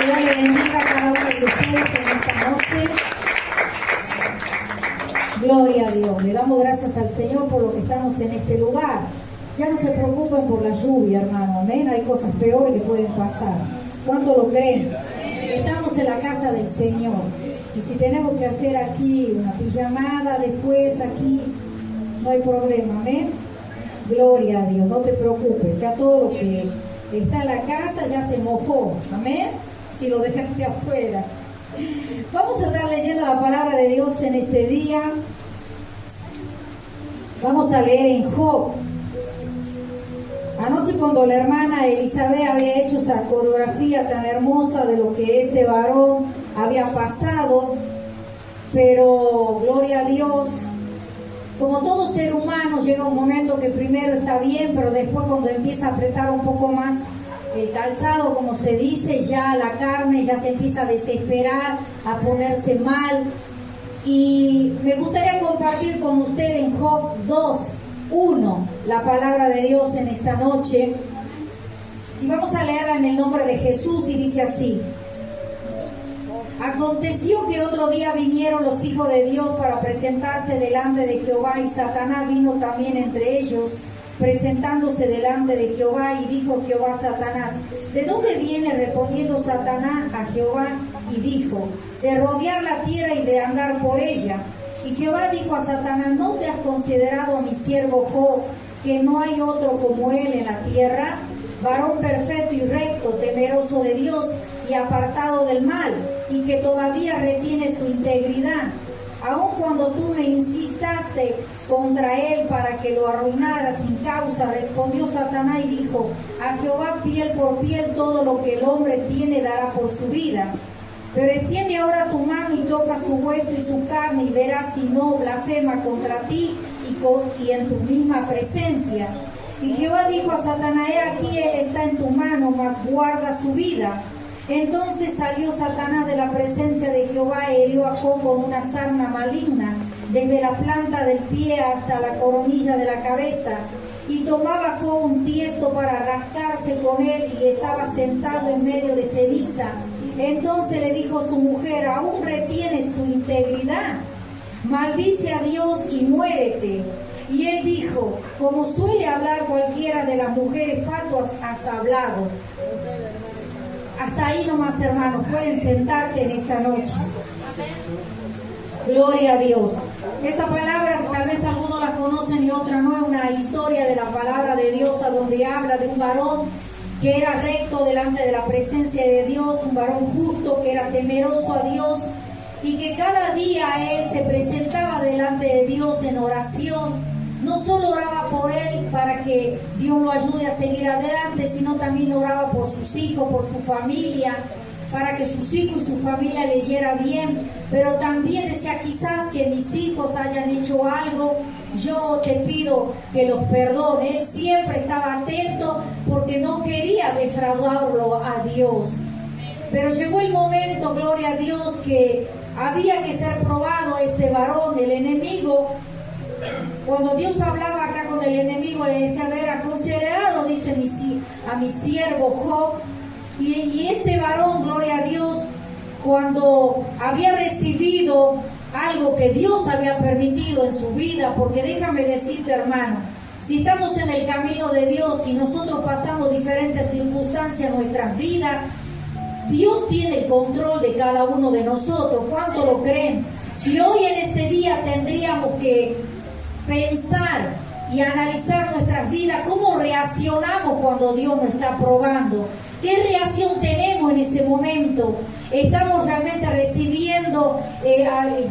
Dios le bendiga a cada uno de ustedes en esta noche. Gloria a Dios. Le damos gracias al Señor por lo que estamos en este lugar. Ya no se preocupen por la lluvia, hermano. Amén. Hay cosas peores que pueden pasar. ¿Cuánto lo creen? Estamos en la casa del Señor. Y si tenemos que hacer aquí una pijamada después, aquí, no hay problema. Amén. Gloria a Dios. No te preocupes. Ya todo lo que está en la casa ya se mojó. Amén. Si lo dejaste afuera. Vamos a estar leyendo la palabra de Dios en este día. Vamos a leer en Job. Anoche cuando la hermana Elizabeth había hecho esa coreografía tan hermosa de lo que este varón había pasado, pero gloria a Dios, como todo ser humano llega un momento que primero está bien, pero después cuando empieza a apretar un poco más el calzado, como se dice, ya la carne ya se empieza a desesperar, a ponerse mal. Y me gustaría compartir con ustedes en Job 2:1 la palabra de Dios en esta noche. Y vamos a leerla en el nombre de Jesús y dice así: Aconteció que otro día vinieron los hijos de Dios para presentarse delante de Jehová, y Satanás vino también entre ellos, presentándose delante de Jehová. Y dijo Jehová a Satanás: ¿de dónde viene? Respondiendo Satanás a Jehová y dijo: de rodear la tierra y de andar por ella. Y Jehová dijo a Satanás: ¿no te has considerado a mi siervo Job, que no hay otro como él en la tierra, varón perfecto y recto, temeroso de Dios y apartado del mal, y que todavía retiene su integridad? Aun cuando tú me insistaste contra él para que lo arruinara sin causa, respondió Satanás y dijo: a Jehová piel por piel todo lo que el hombre tiene dará por su vida. Pero extiende ahora tu mano y toca su hueso y su carne, y verás si no blasfema contra ti y en tu misma presencia. Y Jehová dijo a Satanás: he aquí él está en tu mano, mas guarda su vida. Entonces salió Satanás de la presencia de Jehová e hirió a Job con una sarna maligna, desde la planta del pie hasta la coronilla de la cabeza. Y tomaba Job un tiesto para rascarse con él, y estaba sentado en medio de ceniza. Entonces le dijo su mujer: ¿aún retienes tu integridad? Maldice a Dios y muérete. Y él dijo: como suele hablar cualquiera de las mujeres fatuas, has hablado. Hasta ahí nomás, hermanos, pueden sentarte en esta noche. Gloria a Dios. Esta palabra tal vez algunos la conocen y otra no. Es una historia de la palabra de Dios, a donde habla de un varón que era recto delante de la presencia de Dios, un varón justo que era temeroso a Dios, y que cada día él se presentaba delante de Dios en oración. No solo oraba por él para que Dios lo ayude a seguir adelante, sino también oraba por sus hijos, por su familia, para que sus hijos y su familia le yera bien. Pero también decía: quizás que mis hijos hayan hecho algo, yo te pido que los perdone. Él siempre estaba atento porque no quería defraudarlo a Dios. Pero llegó el momento, gloria a Dios, que había que ser probado este varón. El enemigo, cuando Dios hablaba acá con el enemigo, le decía: a ver, ha considerado, dice, a mi siervo Job. Y este varón, gloria a Dios, cuando había recibido algo que Dios había permitido en su vida, porque déjame decirte, hermano, si estamos en el camino de Dios y nosotros pasamos diferentes circunstancias en nuestras vidas, Dios tiene el control de cada uno de nosotros. ¿Cuánto lo creen? Si hoy en este día tendríamos que pensar y analizar nuestras vidas, ¿cómo reaccionamos cuando Dios nos está probando? ¿Qué reacción tenemos en ese momento? ¿Estamos realmente recibiendo,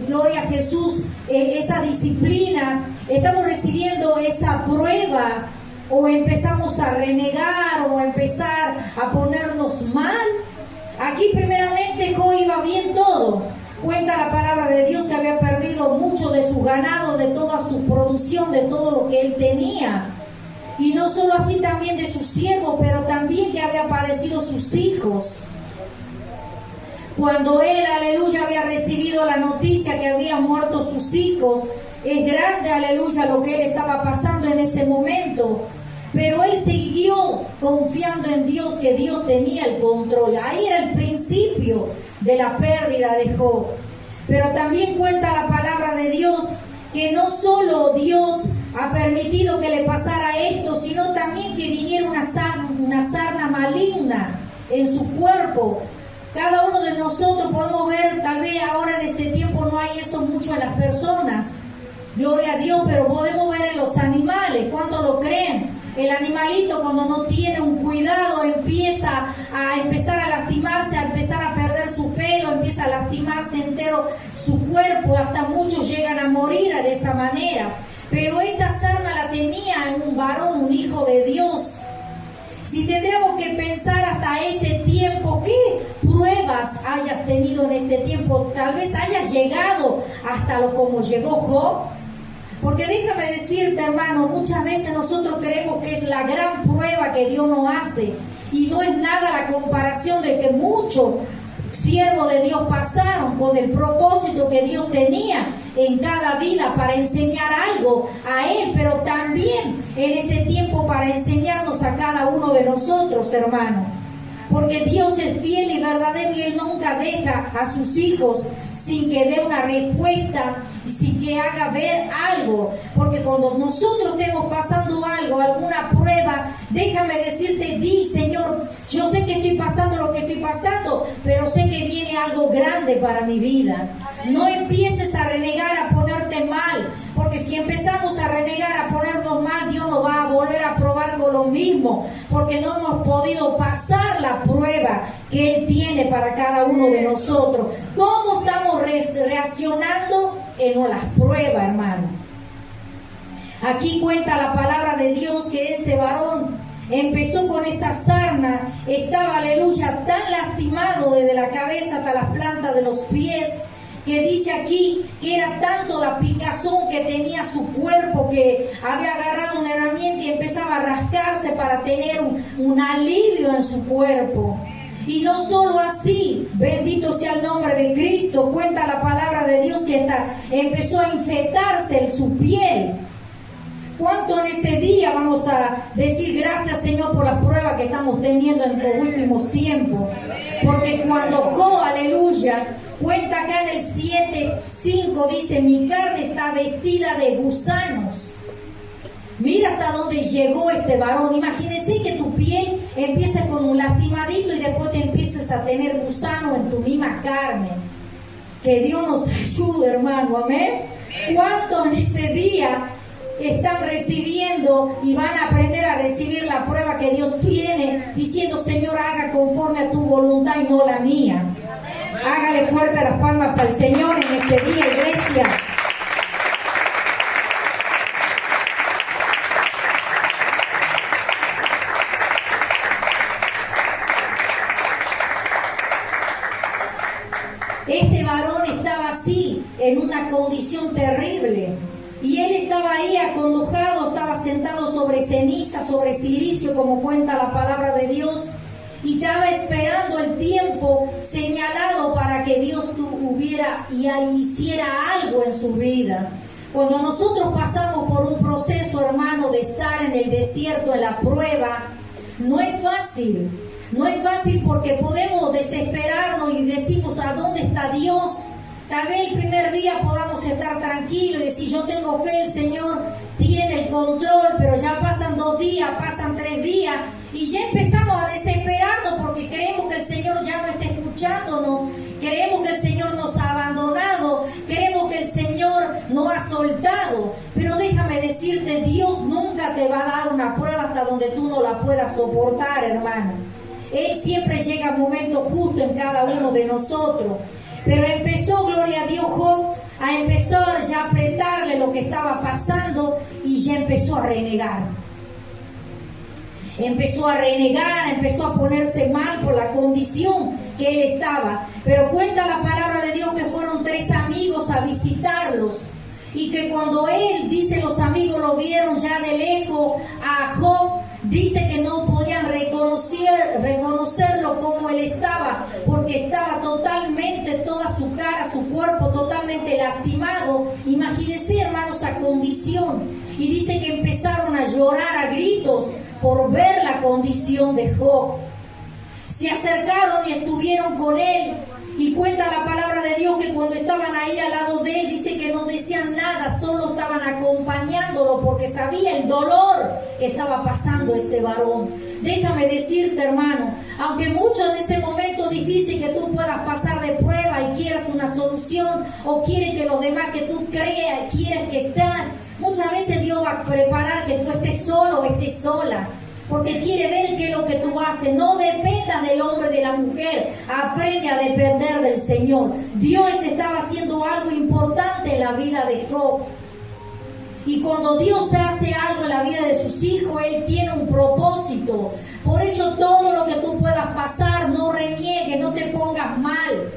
gloria a Jesús, esa disciplina? ¿Estamos recibiendo esa prueba? ¿O empezamos a renegar o a empezar a ponernos mal? Aquí primeramente Job iba bien todo. Cuenta la palabra de Dios que había perdido mucho de su ganado, de toda su producción, de todo lo que él tenía. Y no solo así, también de sus siervos, pero también que había padecido sus hijos. Cuando él, aleluya, había recibido la noticia que habían muerto sus hijos, es grande, aleluya, lo que él estaba pasando en ese momento. pero él siguió confiando en Dios, que Dios tenía el control. Ahí era el principio de la pérdida de Job. Pero también cuenta la palabra de Dios que no solo Dios ha permitido que le pasara esto, sino también que viniera una sarna maligna en su cuerpo. Cada uno de nosotros podemos ver, tal vez ahora en este tiempo no hay eso mucho en las personas, gloria a Dios, pero podemos ver en los animales. ¿Cuántos lo creen? El animalito, cuando no tiene un cuidado, empieza a lastimarse, a empezar a perder su pelo, empieza a lastimarse entero su cuerpo, hasta muchos llegan a morir de esa manera. Pero esta sarna la tenía en un varón, un hijo de Dios. Si tendríamos que pensar hasta este tiempo, ¿qué pruebas hayas tenido en este tiempo? Tal vez hayas llegado hasta lo como llegó Job. Porque déjame decirte, hermano, muchas veces nosotros creemos que es la gran prueba que Dios nos hace. Y no es nada la comparación de que muchos siervos de Dios pasaron con el propósito que Dios tenía en cada vida para enseñar algo a Él, pero también en este tiempo para enseñarnos a cada uno de nosotros, hermano. Porque Dios es fiel y verdadero y Él nunca deja a sus hijos sin que dé una respuesta y sin que haga ver algo. Porque cuando nosotros estemos pasando algo, alguna prueba, déjame decirte, di, Señor, yo sé que estoy pasando lo que estoy pasando, pero sé que viene algo grande para mi vida. No empieces a renegar, a ponerte mal, porque si empezamos a renegar, a ponernos mal, Dios nos va a volver a probar con lo mismo, porque no hemos podido pasar la prueba que Él tiene para cada uno de nosotros. ¿Cómo estamos reaccionando en las pruebas, hermano? Aquí cuenta la palabra de Dios que este varón empezó con esa sarna, estaba, aleluya, tan lastimado desde la cabeza hasta las plantas de los pies, que dice aquí que era tanto la picazón que tenía su cuerpo que había agarrado una herramienta y empezaba a rascarse para tener un alivio en su cuerpo. Y no solo así, bendito sea el nombre de Cristo, cuenta la palabra de Dios que empezó a infectarse en su piel. ¿Cuánto en este día vamos a decir gracias, Señor, por las pruebas que estamos teniendo en los últimos tiempos? Porque cuando Job, aleluya, cuenta acá en el 7:5, dice, mi carne está vestida de gusanos. Mira hasta dónde llegó este varón. Imagínese que tu piel empieza con un lastimadito y después te empieces a tener gusano en tu misma carne. Que Dios nos ayude, hermano, amén. ¿Cuánto en este día están recibiendo y van a aprender a recibir la prueba que Dios tiene, diciendo, Señor, haga conforme a tu voluntad y no la mía? Hágale fuerte las palmas al Señor en este día, iglesia. Este varón estaba así, en una condición terrible. Y él estaba ahí acongojado, estaba sentado sobre ceniza, sobre silicio, como cuenta la palabra de Dios. Y estaba esperando el tiempo señalado para que Dios tuviera y hiciera algo en su vida. Cuando nosotros pasamos por un proceso, hermano, de estar en el desierto, en la prueba, no es fácil. No es fácil porque podemos desesperarnos y decimos, ¿a dónde está Dios? Tal vez el primer día podamos estar tranquilos y decir, yo tengo fe, el Señor tiene el control, pero ya pasan 2 días, pasan 3 días y ya empezamos a desesperarnos porque creemos que el Señor ya no está escuchándonos, creemos que el Señor nos ha abandonado, creemos que el Señor nos ha soltado. Pero déjame decirte, Dios nunca te va a dar una prueba hasta donde tú no la puedas soportar, hermano. Él siempre llega a momentos justos en cada uno de nosotros. Pero empezó, gloria a Dios, Job, a empezar ya a apretarle lo que estaba pasando y ya empezó a renegar. Empezó a renegar, empezó a ponerse mal por la condición que él estaba. Pero cuenta la palabra de Dios que fueron 3 amigos a visitarlos. Y que cuando él, dice, los amigos lo vieron ya de lejos a Job, dice que no podían reconocerlo como él estaba, porque estaba totalmente, toda su cara, su cuerpo totalmente lastimado. Imagínense, hermanos, esa condición. Y dice que empezaron a llorar a gritos por ver la condición de Job. Se acercaron y estuvieron con él. Y cuenta la palabra de Dios que cuando estaban ahí al lado de él, dice que no decían nada, solo estaban acompañándolo porque sabía el dolor que estaba pasando este varón. Déjame decirte, hermano, aunque mucho en ese momento difícil que tú puedas pasar de prueba y quieras una solución, o quieres que los demás que tú creas, quieran que estén, muchas veces Dios va a preparar que tú estés solo o estés sola, porque quiere ver qué es lo que tú haces. No dependas del hombre, de la mujer, aprende a depender del Señor. Dios estaba haciendo algo importante en la vida de Job. Y cuando Dios hace algo en la vida de sus hijos, Él tiene un propósito. Por eso todo lo que tú puedas pasar, no reniegues, no te pongas mal.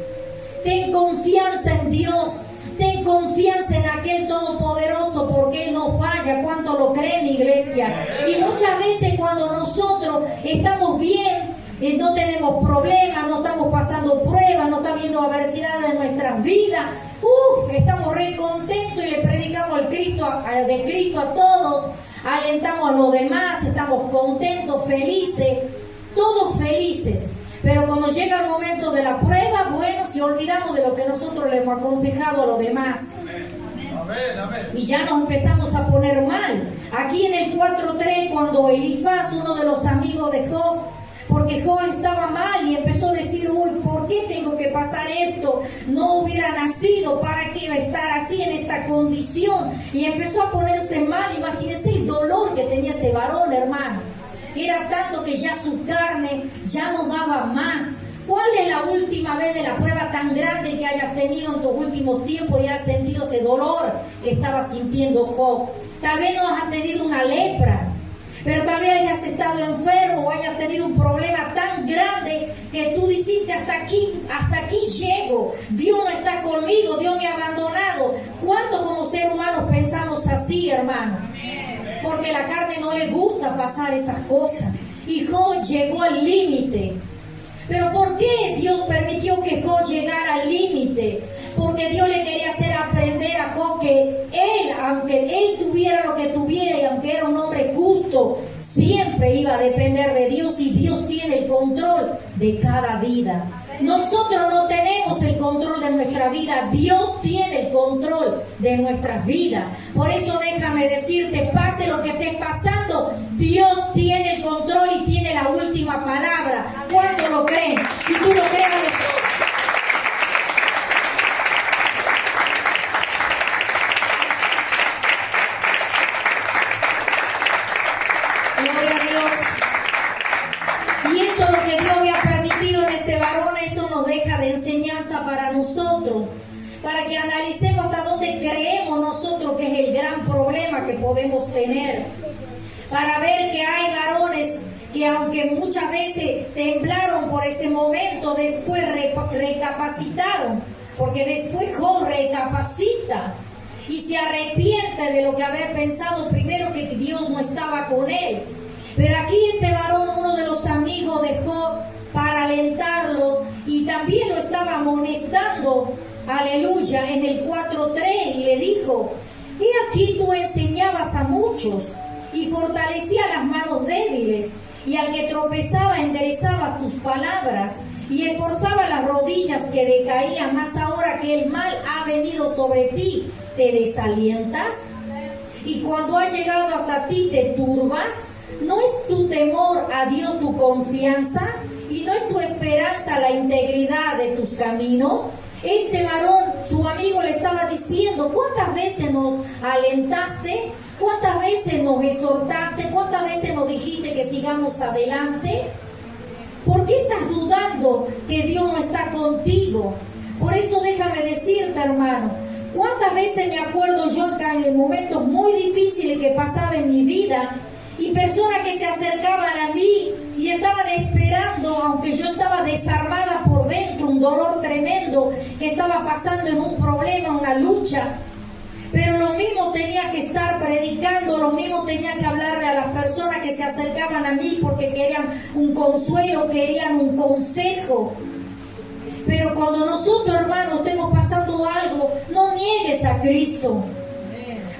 Ten confianza en Dios. Ten confianza en aquel Todopoderoso, porque Él no falla. ¿Cuánto lo creen, iglesia? Y muchas veces cuando nosotros estamos bien, no tenemos problemas, no estamos pasando pruebas, no está viendo adversidades en nuestras vidas, estamos re contentos y le predicamos de Cristo a todos, alentamos a los demás, estamos contentos, felices, todos felices. Pero cuando llega el momento de la prueba, bueno, si olvidamos de lo que nosotros le hemos aconsejado a los demás. Y ya nos empezamos a poner mal. Aquí en el 4:3, cuando Elifaz, uno de los amigos de Job, porque Job estaba mal y empezó a decir, ¿por qué tengo que pasar esto? No hubiera nacido, ¿para qué iba a estar así en esta condición? Y empezó a ponerse mal. Imagínense el dolor que tenía este varón, hermano. Era tanto que ya su carne ya no daba más. ¿Cuál es la última vez de la prueba tan grande que hayas tenido en tus últimos tiempos y has sentido ese dolor que estaba sintiendo Job? Tal vez no has tenido una lepra, pero tal vez hayas estado enfermo o hayas tenido un problema tan grande que tú dijiste, hasta aquí llego. Dios no está conmigo, Dios me ha abandonado. ¿Cuánto como ser humanos pensamos así, hermano? Porque la carne no le gusta pasar esas cosas. Y Job llegó al límite. Pero ¿por qué Dios permitió que Job llegara al límite? Porque Dios le quería hacer aprender a Job que él, aunque él tuviera lo que tuviera y aunque era un hombre justo, siempre iba a depender de Dios, y Dios tiene el control de cada vida. Nosotros no tenemos el control de nuestra vida, Dios tiene el control de nuestras vidas. Por eso déjame decirte, pase lo que estés pasando, Dios tiene el control y tiene la última palabra. ¿Cuánto lo creen? Si tú lo crees, gloria a Dios. Y eso es lo que Dios me ha permitido en este varón. Eso nos deja de enseñanza para nosotros, para que analicemos hasta dónde creemos nosotros que es el gran problema que podemos tener, para ver que hay varones que aunque muchas veces temblaron por ese momento, después recapacitaron, porque después Job recapacita y se arrepiente de lo que haber pensado primero, que Dios no estaba con él. Pero aquí este varón, uno de los amigos de Job, para alentarlo, y también lo estaba amonestando, aleluya, en el 4:3, y le dijo, he aquí tú enseñabas a muchos y fortalecías las manos débiles, y al que tropezaba enderezaba tus palabras y esforzaba las rodillas que decaían. Más ahora que el mal ha venido sobre ti, ¿te desalientas? Y cuando ha llegado hasta ti, ¿te turbas? ¿No es tu temor a Dios tu confianza? ¿Y no es tu esperanza la integridad de tus caminos? Este varón, su amigo, le estaba diciendo, ¿cuántas veces nos alentaste? ¿Cuántas veces nos exhortaste? ¿Cuántas veces nos dijiste que sigamos adelante? ¿Por qué estás dudando que Dios no está contigo? Por eso déjame decirte, hermano, ¿cuántas veces me acuerdo yo en momentos muy difíciles que pasaba en mi vida, y personas que se acercaban a mí y estaban esperando, aunque yo estaba desarmada por dentro, un dolor tremendo, que estaba pasando en un problema, una lucha, pero lo mismo tenía que estar predicando, lo mismo tenía que hablarle a las personas que se acercaban a mí porque querían un consuelo, querían un consejo. Pero cuando nosotros, hermanos, estemos pasando algo, no niegues a Cristo.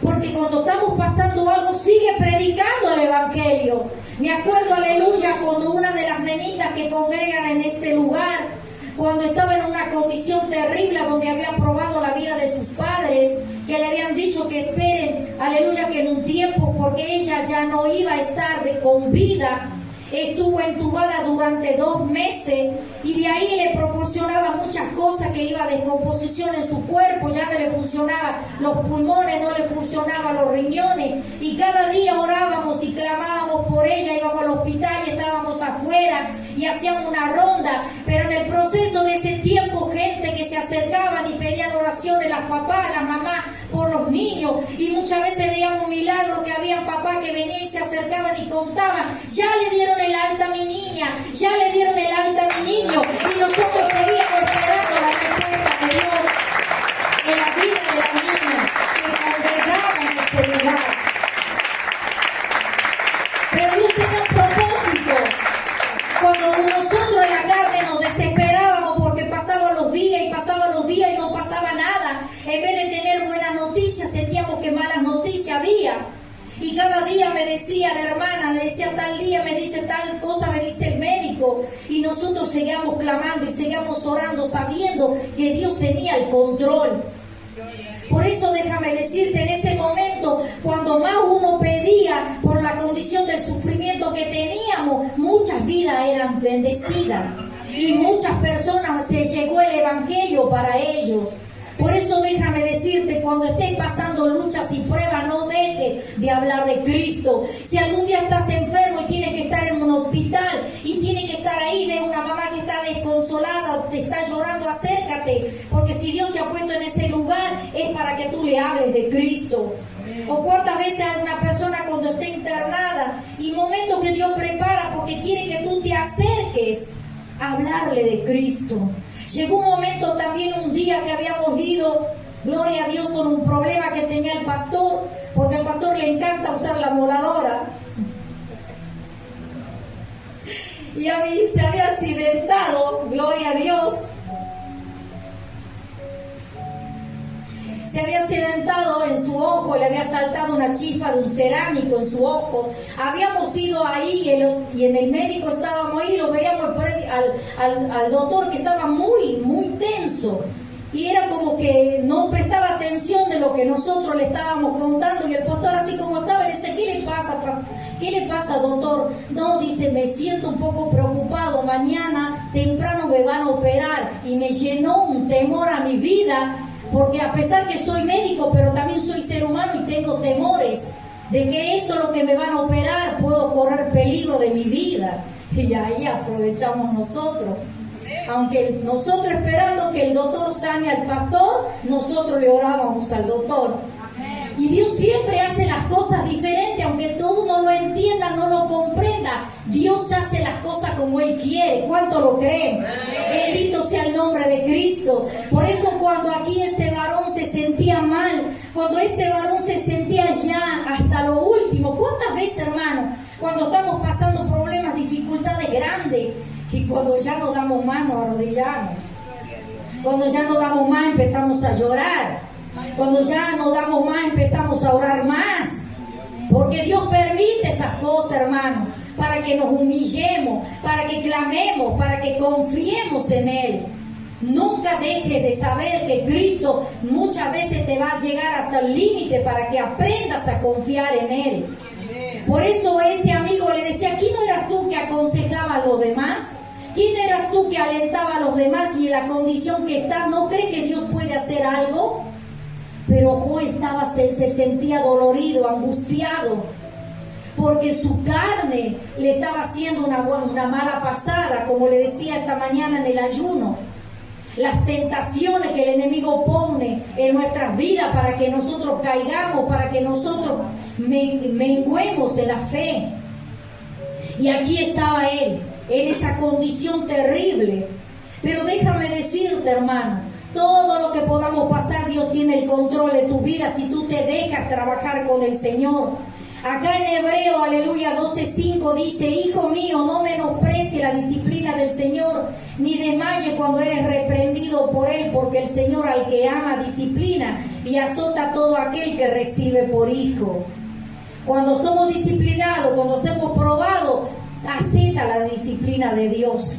Porque cuando estamos pasando algo, sigue predicando el Evangelio. Me acuerdo, aleluya, cuando una de las nenitas que congregan en este lugar, cuando estaba en una condición terrible donde había probado la vida de sus padres, que le habían dicho que esperen, aleluya, que en un tiempo, porque ella ya no iba a estar con vida, estuvo entubada durante 2 meses y de ahí le proporcionaba muchas cosas, que iba a descomposición en su cuerpo, ya no le funcionaban los pulmones, no le funcionaban los riñones, y cada día orábamos y clamábamos por ella, íbamos al hospital y estábamos afuera y hacíamos una ronda, pero en el proceso de ese tiempo gente que se acercaban y pedían oraciones, las papás, las mamás, por los niños, y muchas veces veíamos milagros que había papás que venían y se acercaban y contaban: ya le dieron el alta a mi niña, ya le dieron el alta a mi niño, y nosotros seguíamos esperando la respuesta de Dios en la vida de la niña que congregaba en este lugar. Pero Dios tenía un propósito. Cuando nosotros en la carne nos desesperábamos porque pasaban los días y no pasaba nada, en vez de tener buenas noticias sentíamos que malas noticias había. Y cada día me decía la hermana, me decía tal día, me dice tal cosa, me dice el médico, y nosotros seguíamos clamando y seguíamos orando, sabiendo que Dios tenía el control. Por eso déjame decirte, en ese momento, cuando más uno pedía por la condición del sufrimiento que teníamos, muchas vidas eran bendecidas y muchas personas se llegó el evangelio para ellos. Por eso déjame decirte, cuando estés pasando luchas y pruebas, no dejes de hablar de Cristo. Si algún día estás enfermo y tienes que estar en un hospital y tienes que estar ahí, ves una mamá que está desconsolada o te está llorando, acércate, porque si Dios te ha puesto en ese lugar es para que tú le hables de Cristo. O cuántas veces hay una persona cuando esté internada y momento que Dios prepara porque quiere que tú te acerques a hablarle de Cristo. Llegó un momento también, un día que habíamos ido, gloria a Dios, con un problema que tenía el pastor, porque al pastor le encanta usar la moladora. Y a mí se había accidentado, gloria a Dios. Se había accidentado en su ojo, le había saltado una chispa de un cerámico en su ojo. Habíamos ido ahí y en el médico estábamos ahí, lo veíamos al doctor que estaba muy tenso. Y era como que no prestaba atención de lo que nosotros le estábamos contando. Y el pastor, así como estaba, le dice: ¿qué le pasa, ¿qué le pasa, doctor? No, dice, me siento un poco preocupado, mañana temprano me van a operar. Y me llenó un temor a mi vida, porque a pesar que soy médico, pero también soy ser humano y tengo temores de que esto, lo que me van a operar, puedo correr peligro de mi vida. Y ahí aprovechamos nosotros. Aunque nosotros esperando que el doctor sane al pastor, nosotros le orábamos al doctor. Y Dios siempre hace las cosas diferentes, aunque tú no lo entiendas, no lo comprendas. Dios hace las cosas como Él quiere. ¿Cuánto lo creen? Bendito sea el nombre de Cristo. Por eso cuando aquí este varón se sentía mal, cuando este varón se sentía ya hasta lo último, ¿cuántas veces, hermano, cuando estamos pasando problemas, dificultades grandes, y cuando ya no damos más nos arrodillamos? Cuando ya no damos más empezamos a llorar. Cuando ya no damos más empezamos a orar más. Porque Dios permite esas cosas, hermano, para que nos humillemos, para que clamemos, para que confiemos en Él. Nunca dejes de saber que Cristo muchas veces te va a llegar hasta el límite para que aprendas a confiar en Él. Por eso este amigo le decía: ¿quién no eras tú que aconsejaba a los demás? ¿Quién eras tú que alentaba a los demás? Y en la condición que estás, ¿no crees que Dios puede hacer algo? Pero Jo se sentía dolorido, angustiado, porque su carne le estaba haciendo una mala pasada, como le decía esta mañana en el ayuno. Las tentaciones que el enemigo pone en nuestras vidas para que nosotros caigamos, para que nosotros menguemos en la fe. Y aquí estaba él, en esa condición terrible. Pero déjame decirte, hermano, todo lo que podamos pasar, Dios tiene el control de tu vida si tú te dejas trabajar con el Señor. Acá en Hebreo, aleluya, 12:5 dice: hijo mío, no menosprecie la disciplina del Señor, ni desmaye cuando eres reprendido por Él, porque el Señor al que ama disciplina y azota a todo aquel que recibe por hijo. Cuando somos disciplinados, cuando somos probados, acepta la disciplina de Dios.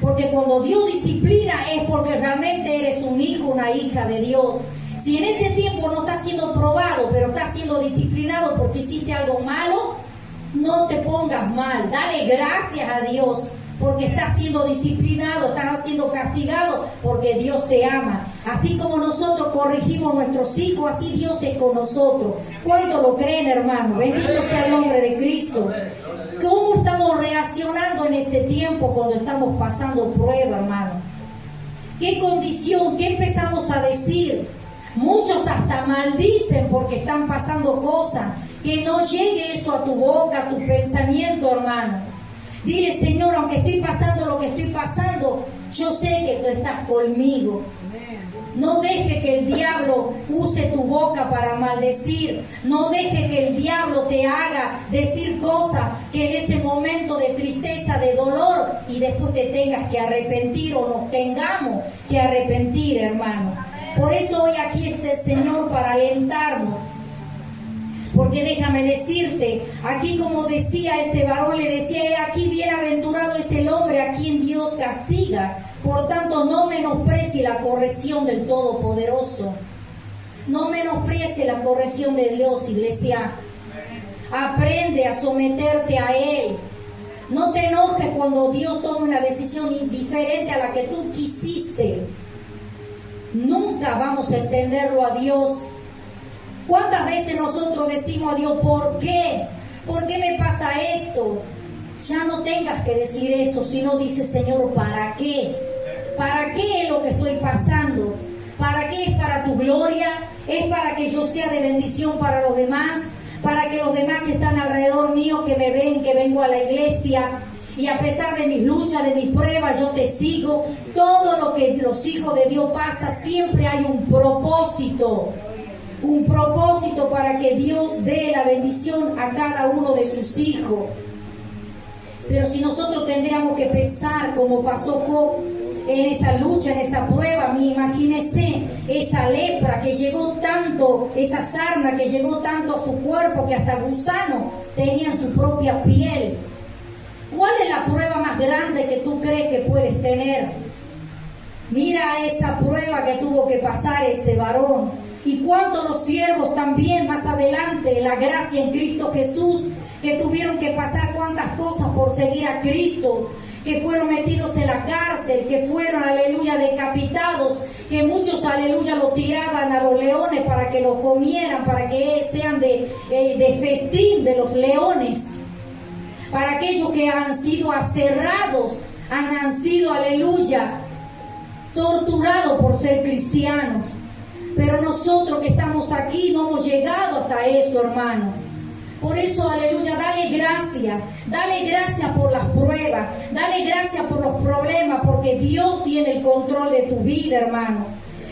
Porque cuando Dios disciplina es porque realmente eres un hijo, una hija de Dios. Si en este tiempo no estás siendo probado, pero estás siendo disciplinado porque hiciste algo malo, no te pongas mal. Dale gracias a Dios porque estás siendo disciplinado, estás siendo castigado porque Dios te ama. Así como nosotros corregimos a nuestros hijos, así Dios es con nosotros. ¿Cuánto lo creen, hermano? Bendito sea el nombre de Cristo. ¿Cómo estamos reaccionando en este tiempo cuando estamos pasando prueba, hermano? ¿Qué condición? ¿Qué empezamos a decir? Muchos hasta maldicen porque están pasando cosas. Que no llegue eso a tu boca, a tu pensamiento, hermano. Dile, Señor, aunque estoy pasando lo que estoy pasando, yo sé que tú estás conmigo. No deje que el diablo use tu boca para maldecir. No deje que el diablo te haga decir cosas que en ese momento de tristeza, de dolor, y después te tengas que arrepentir o nos tengamos que arrepentir, hermano. Por eso hoy aquí está el Señor para alentarnos. Porque déjame decirte, aquí como decía este varón, le decía, aquí bienaventurado es el hombre a quien Dios castiga. Por tanto, no menosprecie la corrección del Todopoderoso. No menosprecie la corrección de Dios, iglesia. Aprende a someterte a Él. No te enojes cuando Dios tome una decisión diferente a la que tú quisiste. Nunca vamos a entenderlo a Dios. ¿Cuántas veces nosotros decimos a Dios, ¿por qué? ¿Por qué me pasa esto? Ya no tengas que decir eso, sino dice, Señor, ¿para qué? ¿Para qué es lo que estoy pasando? ¿Para qué? ¿Es para tu gloria? ¿Es para que yo sea de bendición para los demás? ¿Para que los demás que están alrededor mío, que me ven, que vengo a la iglesia, y a pesar de mis luchas, de mis pruebas, yo te sigo? Todo lo que los hijos de Dios pasa, siempre hay un propósito. Un propósito para que Dios dé la bendición a cada uno de sus hijos. Pero si nosotros tendríamos que pensar como pasó Job en esa lucha, en esa prueba, imagínese esa lepra que llegó tanto, esa sarna que llegó tanto a su cuerpo que hasta gusanos tenían su propia piel. ¿Cuál es la prueba más grande que tú crees que puedes tener? Mira esa prueba que tuvo que pasar este varón. Y cuántos los siervos también más adelante, la gracia en Cristo Jesús, que tuvieron que pasar cuántas cosas por seguir a Cristo, que fueron metidos en la cárcel, que fueron, aleluya, decapitados, que muchos, aleluya, los tiraban a los leones para que los comieran, para que sean de festín de los leones. Para aquellos que han sido aserrados, han sido, aleluya, torturados por ser cristianos. Pero nosotros que estamos aquí no hemos llegado hasta eso, hermano. Por eso, aleluya, dale gracias por las pruebas, dale gracias por los problemas, porque Dios tiene el control de tu vida, hermano.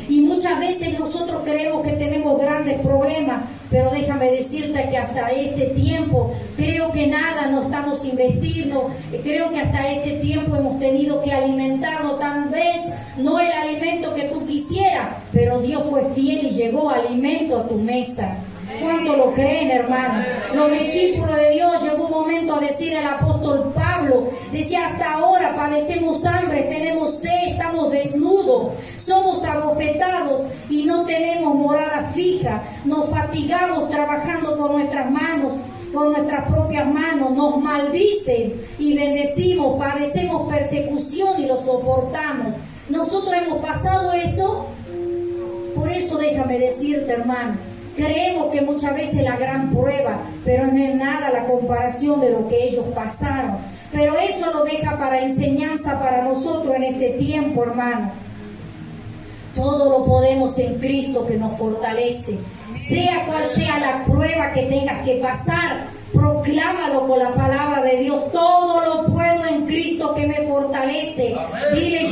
Y muchas veces nosotros creemos que tenemos grandes problemas, pero déjame decirte que hasta este tiempo creo que nada nos estamos invirtiendo, creo que hasta este tiempo hemos tenido que alimentarnos, tal vez no el alimento que tú quisieras, pero Dios fue fiel y llegó alimento a tu mesa. ¿Cuánto lo creen, hermano? Los discípulos de Dios llegó un momento a decir el apóstol Pablo, decía, hasta ahora padecemos hambre, tenemos sed, estamos desnudos, somos abofetados y no tenemos morada fija, nos fatigamos trabajando con nuestras manos, con nuestras propias manos, nos maldicen y bendecimos, padecemos persecución y lo soportamos. Nosotros hemos pasado eso. Por eso déjame decirte, hermano, creemos que muchas veces la gran prueba, pero no es nada la comparación de lo que ellos pasaron. Pero eso lo deja para enseñanza para nosotros en este tiempo, hermano. Todo lo podemos en Cristo que nos fortalece. Sea cual sea la prueba que tengas que pasar, proclámalo con la palabra de Dios. Todo lo puedo en Cristo que me fortalece. Dile,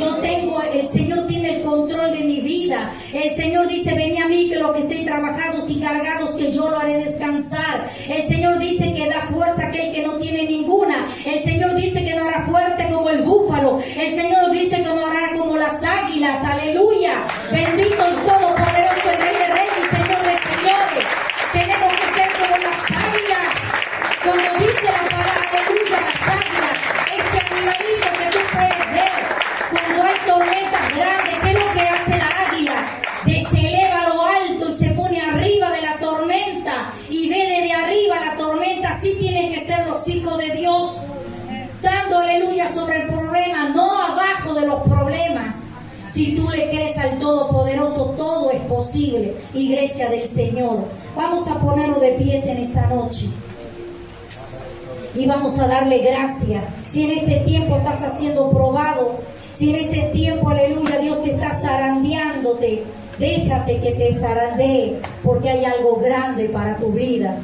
el Señor tiene el control de mi vida. El Señor dice, ven a mí que los que estén trabajados y cargados, que yo lo haré descansar. El Señor dice que da fuerza a aquel que no tiene ninguna. El Señor dice que no hará fuerte como el búfalo. El Señor dice que no hará como las águilas. Aleluya. Bendito y todopoderoso el Rey de Reyes y Señor de Señores. Tenemos que ser como las águilas. Como dice la palabra, aleluya, las águilas, este animalito que tú puedes ver cuando hay tormentas grandes, ¿qué es lo que hace la águila? Se eleva a lo alto y se pone arriba de la tormenta y ve desde arriba la tormenta. Así tienen que ser los hijos de Dios, dando aleluya sobre el problema, no abajo de los problemas. Si tú le crees al Todopoderoso, todo es posible, iglesia del Señor. Vamos a ponernos de pies en esta noche y vamos a darle gracias. Si en este tiempo estás siendo probado, si en este tiempo, aleluya, Dios te está zarandeándote, déjate que te zarandee, porque hay algo grande para tu vida.